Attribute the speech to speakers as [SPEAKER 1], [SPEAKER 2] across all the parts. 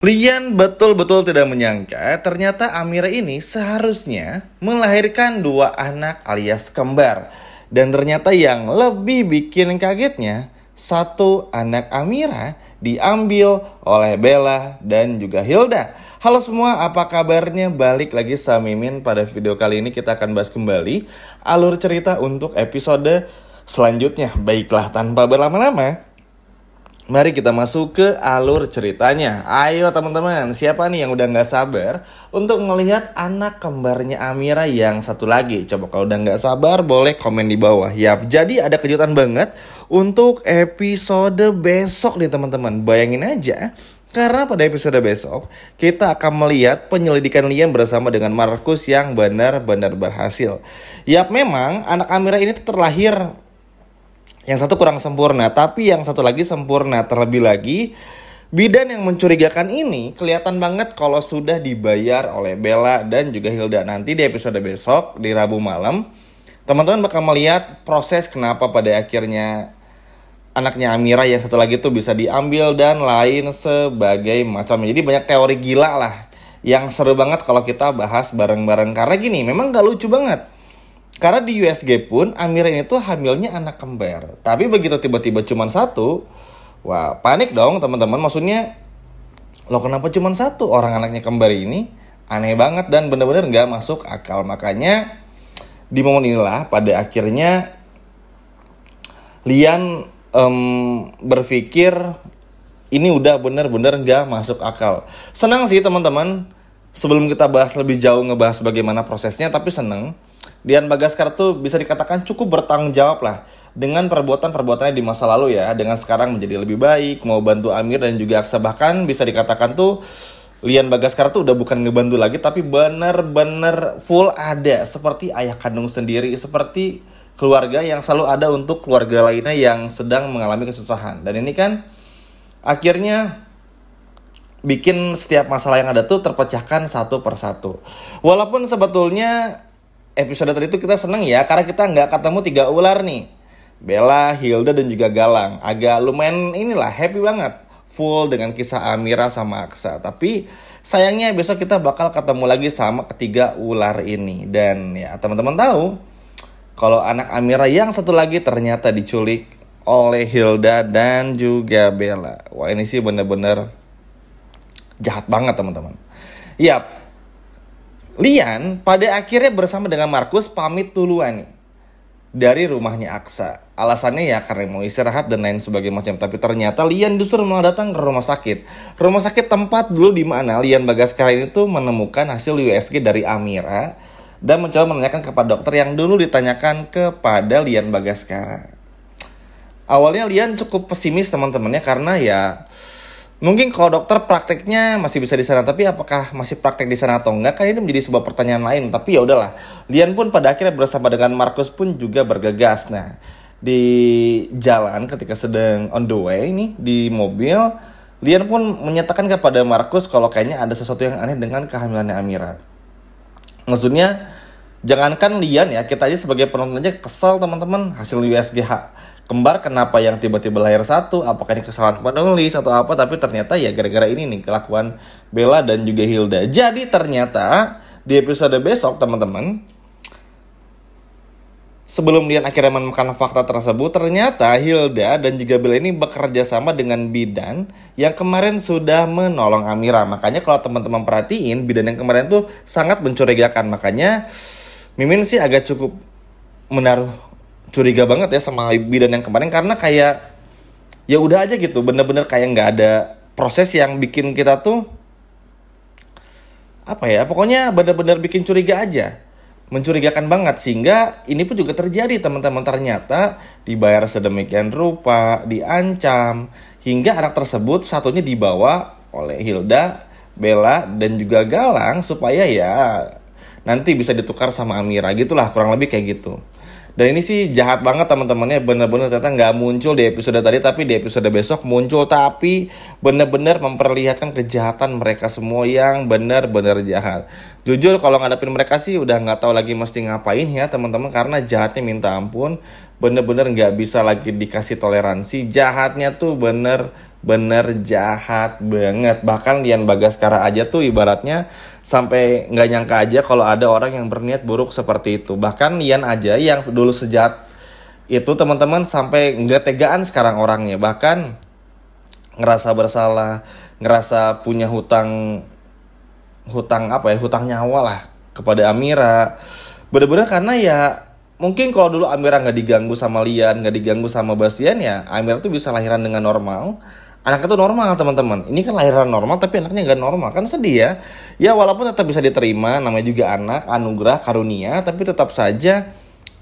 [SPEAKER 1] Lian betul-betul tidak menyangka ternyata Amira ini seharusnya melahirkan dua anak alias kembar. Dan ternyata yang lebih bikin kagetnya, satu anak Amira diambil oleh Bella dan juga Hilda. Halo semua, apa kabarnya? Balik lagi sama Mimin. Pada video kali ini kita akan bahas kembali alur cerita untuk episode selanjutnya. Baiklah, tanpa berlama-lama, mari kita masuk ke alur ceritanya. Ayo teman-teman, siapa nih yang udah gak sabar untuk melihat anak kembarnya Amira yang satu lagi? Coba kalau udah gak sabar boleh komen di bawah. Yap, jadi ada kejutan banget untuk episode besok nih teman-teman. Bayangin aja, karena pada episode besok kita akan melihat penyelidikan Lian bersama dengan Markus yang benar-benar berhasil. Yap, memang anak Amira ini terlahir yang satu kurang sempurna, tapi yang satu lagi sempurna. Terlebih lagi, bidan yang mencurigakan ini kelihatan banget kalau sudah dibayar oleh Bella dan juga Hilda. Nanti di episode besok, di Rabu malam, teman-teman bakal melihat proses kenapa pada akhirnya anaknya Amira yang satu lagi tuh bisa diambil dan lain sebagai macam. Jadi banyak teori gila lah yang seru banget kalau kita bahas bareng-bareng. Karena gini, memang gak lucu banget. Karena di USG pun Amira ini tuh hamilnya anak kembar. Tapi begitu tiba-tiba cuma satu, wah panik dong teman-teman. Maksudnya, loh kenapa cuma satu orang anaknya kembar ini? Aneh banget dan benar-benar gak masuk akal. Makanya di momen inilah pada akhirnya Lian berpikir ini udah benar-benar gak masuk akal. Senang sih teman-teman, sebelum kita bahas lebih jauh ngebahas bagaimana prosesnya, tapi seneng Dian Bagaskara tuh bisa dikatakan cukup bertanggung jawab lah dengan perbuatan-perbuatannya di masa lalu ya. Dengan sekarang menjadi lebih baik, mau bantu Amir dan juga Aksa. Bahkan bisa dikatakan tuh Lian Bagaskara tuh udah bukan ngebantu lagi, tapi bener-bener full ada. Seperti ayah kandung sendiri, seperti keluarga yang selalu ada untuk keluarga lainnya yang sedang mengalami kesusahan. Dan ini kan akhirnya bikin setiap masalah yang ada tuh terpecahkan satu persatu. Walaupun sebetulnya episode tadi itu kita seneng ya, karena kita nggak ketemu 3 ular nih, Bella, Hilda, dan juga Galang. Agak lumayan inilah, happy banget, full dengan kisah Amira sama Aksa. Tapi sayangnya besok kita bakal ketemu lagi sama ketiga ular ini. Dan ya teman-teman tahu, kalau anak Amira yang satu lagi ternyata diculik oleh Hilda dan juga Bella. Wah ini sih bener-bener jahat banget teman-teman. Yap, Lian pada akhirnya bersama dengan Markus pamit duluan nih dari rumahnya Aksa. Alasannya ya karena mau istirahat dan lain sebagainya macam. Tapi ternyata Lian justru malah datang ke rumah sakit. Rumah sakit tempat dulu di mana Lian Bagaskara ini tuh menemukan hasil USG dari Amira dan mencoba menanyakan kepada dokter yang dulu ditanyakan kepada Lian Bagaskara. Awalnya Lian cukup pesimis teman-temannya karena ya mungkin kalau dokter prakteknya masih bisa di sana, tapi apakah masih praktek di sana atau enggak, kan ini menjadi sebuah pertanyaan lain. Tapi ya udahlah, Lian pun pada akhirnya bersama dengan Markus pun juga bergegas. Nah, di jalan ketika sedang on the way nih di mobil, Lian pun menyatakan kepada Markus kalau kayaknya ada sesuatu yang aneh dengan kehamilannya Amira. Maksudnya, jangankan Lian ya, kita aja sebagai penonton aja kesel teman-teman. Hasil USG kembar kenapa yang tiba-tiba lahir satu, apakah ini kesalahan penulis atau apa. Tapi ternyata ya gara-gara ini nih kelakuan Bella dan juga Hilda. Jadi ternyata di episode besok teman-teman, sebelum Lian akhirnya menemukan fakta tersebut, ternyata Hilda dan juga Bella ini bekerja sama dengan bidan yang kemarin sudah menolong Amira. Makanya kalau teman-teman perhatiin, bidan yang kemarin tuh sangat mencurigakan. Makanya Mimin sih agak cukup menaruh curiga banget ya sama bidan yang kemarin, karena kayak ya udah aja gitu, bener-bener kayak nggak ada proses yang bikin kita tuh apa ya, pokoknya bener-bener bikin curiga aja, mencurigakan banget. Sehingga ini pun juga terjadi teman-teman, ternyata dibayar sedemikian rupa, diancam, hingga anak tersebut satunya dibawa oleh Hilda, Bella, dan juga Galang supaya ya nanti bisa ditukar sama Amira, gitulah kurang lebih kayak gitu. Dan ini sih jahat banget teman-temannya, bener-bener ternyata nggak muncul di episode tadi, tapi di episode besok muncul. Tapi bener-bener memperlihatkan kejahatan mereka semua yang bener-bener jahat. Jujur kalau ngadepin mereka sih udah nggak tahu lagi mesti ngapain ya teman-teman, karena jahatnya minta ampun, bener-bener nggak bisa lagi dikasih toleransi. Jahatnya tuh bener bener jahat banget. Bahkan Lian Bagaskara aja tuh ibaratnya sampai nggak nyangka aja kalau ada orang yang berniat buruk seperti itu. Bahkan Lian aja yang dulu sejahat itu teman-teman sampai nggak tegaan sekarang orangnya. Bahkan ngerasa bersalah, ngerasa punya hutang nyawa lah kepada Amira. Bener-bener karena ya mungkin kalau dulu Amira nggak diganggu sama Lian, nggak diganggu sama Bastian, ya Amira tuh bisa lahiran dengan normal. Anaknya tuh normal teman-teman. Ini kan lahiran normal tapi anaknya nggak normal, kan sedih ya. Ya walaupun tetap bisa diterima, namanya juga anak, anugerah, karunia, tapi tetap saja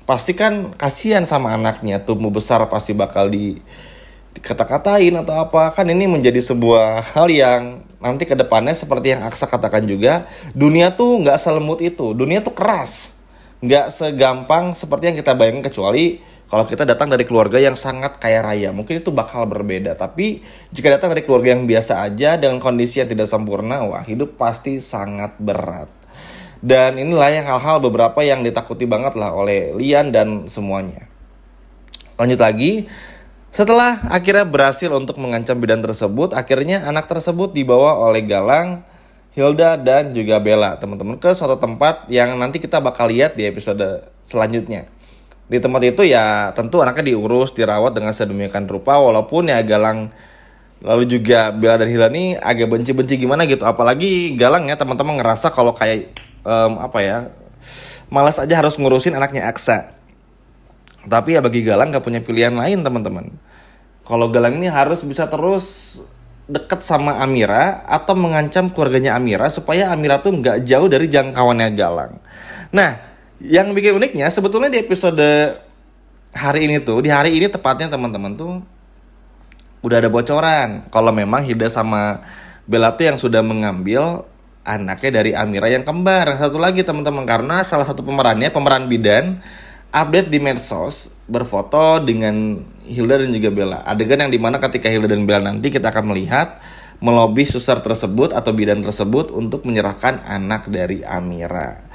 [SPEAKER 1] pasti kan kasihan sama anaknya, tumbuh besar pasti bakal dikata-katain atau apa. Kan ini menjadi sebuah hal yang nanti ke depannya seperti yang Aksa katakan juga, dunia tuh nggak selembut itu, dunia tuh keras, nggak segampang seperti yang kita bayangkan. Kecuali kalau kita datang dari keluarga yang sangat kaya raya, mungkin itu bakal berbeda. Tapi jika datang dari keluarga yang biasa aja dengan kondisi yang tidak sempurna, wah hidup pasti sangat berat. Dan inilah yang hal-hal beberapa yang ditakuti banget lah oleh Lian dan semuanya. Lanjut lagi, setelah akhirnya berhasil untuk mengancam bidan tersebut, akhirnya anak tersebut dibawa oleh Galang, Hilda, dan juga Bella, teman-teman, ke suatu tempat yang nanti kita bakal lihat di episode selanjutnya. Di tempat itu ya tentu anaknya diurus, dirawat dengan sedemikian rupa, walaupun ya Galang lalu juga Bella dan Hilda ini agak benci-benci gimana gitu. Apalagi Galang ya teman-teman ngerasa kalau kayak malas aja harus ngurusin anaknya Aksa. Tapi ya bagi Galang gak punya pilihan lain teman-teman. Kalau Galang ini harus bisa terus deket sama Amira atau mengancam keluarganya Amira supaya Amira tuh gak jauh dari jangkauannya Galang. Nah, yang bikin uniknya sebetulnya di episode hari ini tuh, di hari ini tepatnya teman-teman tuh udah ada bocoran kalau memang Hilda sama Bella tuh yang sudah mengambil anaknya dari Amira yang kembar. Satu lagi teman-teman, karena salah satu pemerannya, pemeran bidan, update di medsos berfoto dengan Hilda dan juga Bella. Adegan yang dimana ketika Hilda dan Bella nanti kita akan melihat melobi suster tersebut atau bidan tersebut untuk menyerahkan anak dari Amira.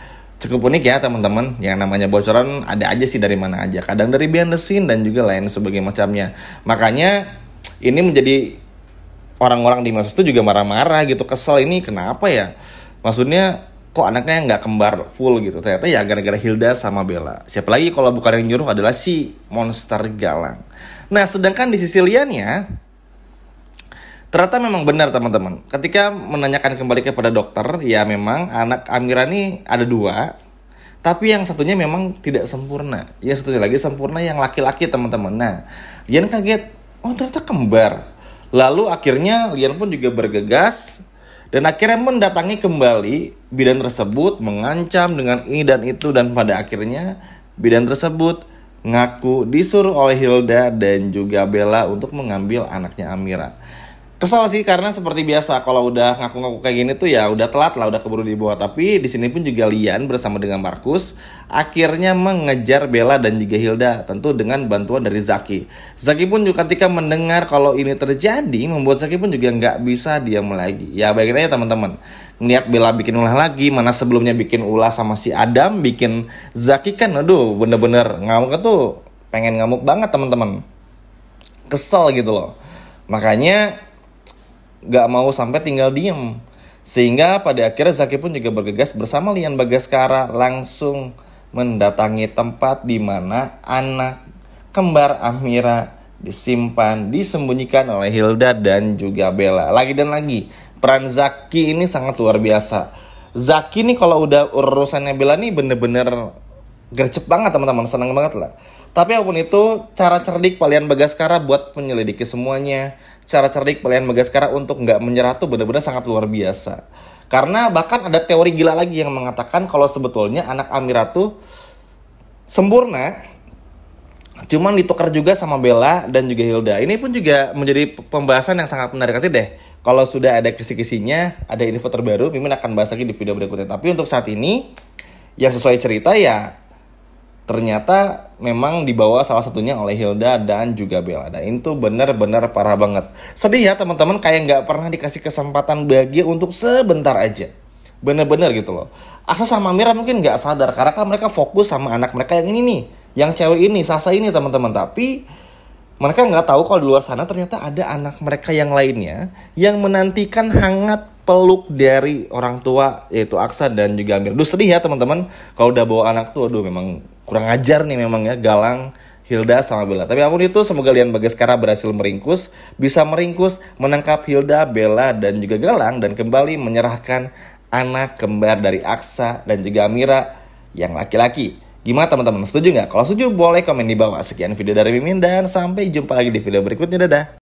[SPEAKER 1] Cukup unik ya teman-teman, yang namanya bocoran ada aja sih dari mana aja. Kadang dari behind the scene dan juga lain sebagainya macamnya. Makanya ini menjadi orang-orang di medsos itu juga marah-marah gitu, kesel, ini kenapa ya? Maksudnya kok anaknya nggak kembar full gitu. Ternyata ya gara-gara Hilda sama Bella. Siapa lagi kalau bukan yang nyuruh adalah si monster Galang. Nah sedangkan di sisi liannya, ternyata memang benar teman-teman. Ketika menanyakan kembali kepada dokter, ya memang anak Amira ini ada 2. Tapi yang satunya memang tidak sempurna. Yang satunya lagi sempurna yang laki-laki teman-teman. Nah, Lian kaget, oh ternyata kembar. Lalu akhirnya Lian pun juga bergegas dan akhirnya mendatangi kembali bidan tersebut, mengancam dengan ini dan itu, dan pada akhirnya bidan tersebut ngaku disuruh oleh Hilda dan juga Bella untuk mengambil anaknya Amira. Kesal sih karena seperti biasa kalau udah ngaku-ngaku kayak gini tuh ya udah telat lah, udah keburu dibawa. Tapi di sini pun juga Lian bersama dengan Markus akhirnya mengejar Bella dan juga Hilda, tentu dengan bantuan dari Zaki. Zaki pun juga ketika mendengar kalau ini terjadi membuat Zaki pun juga nggak bisa diam lagi. Ya bayangin aja teman-teman, niat Bella bikin ulah lagi, mana sebelumnya bikin ulah sama si Adam, bikin Zaki kan aduh bener-bener ngamuk tuh, pengen ngamuk banget teman-teman. Kesel gitu loh. Makanya gak mau sampai tinggal diem. Sehingga pada akhirnya Zaki pun juga bergegas bersama Lian Bagaskara langsung mendatangi tempat di mana anak kembar Amira disimpan, disembunyikan oleh Hilda dan juga Bella. Lagi dan lagi, peran Zaki ini sangat luar biasa. Zaki nih kalau udah urusannya Bella nih bener-bener gercep banget teman-teman, seneng banget lah. Tapi apapun itu, cara cerdik Lian Bagaskara buat menyelidiki semuanya, cara cerdik Lian Bagaskara untuk nggak menyerah tuh benar-benar sangat luar biasa. Karena bahkan ada teori gila lagi yang mengatakan kalau sebetulnya anak Amira tuh sempurna, cuman ditukar juga sama Bella dan juga Hilda. Ini pun juga menjadi pembahasan yang sangat menarik. Nanti deh, kalau sudah ada kisi-kisinya, ada info terbaru, Mimin akan bahas lagi di video berikutnya. Tapi untuk saat ini, yang sesuai cerita ya ternyata memang dibawa salah satunya oleh Hilda dan juga Bella. Dan itu benar-benar parah banget. Sedih ya teman-teman, kayak nggak pernah dikasih kesempatan bahagia untuk sebentar aja. Bener-bener gitu loh. Aksa sama Mira mungkin nggak sadar karena kan mereka fokus sama anak mereka yang ini nih, yang cewek ini, Sasa ini teman-teman. Tapi Mereka nggak tahu kalau di luar sana ternyata ada anak mereka yang lainnya yang menantikan hangat peluk dari orang tua, yaitu Aksa dan juga Amir. Duh, sedih ya teman-teman kalau udah bawa anak tuh. Aduh, memang kurang ajar nih memang ya, Galang, Hilda sama Bella. Tapi apapun itu, semoga Lian Bagaskara berhasil bisa meringkus, menangkap Hilda, Bella, dan juga Galang, dan kembali menyerahkan anak kembar dari Aksa dan juga Amira yang laki-laki. Gimana teman-teman, setuju nggak? Kalau setuju boleh komen di bawah. Sekian video dari Mimin dan sampai jumpa lagi di video berikutnya. Dadah.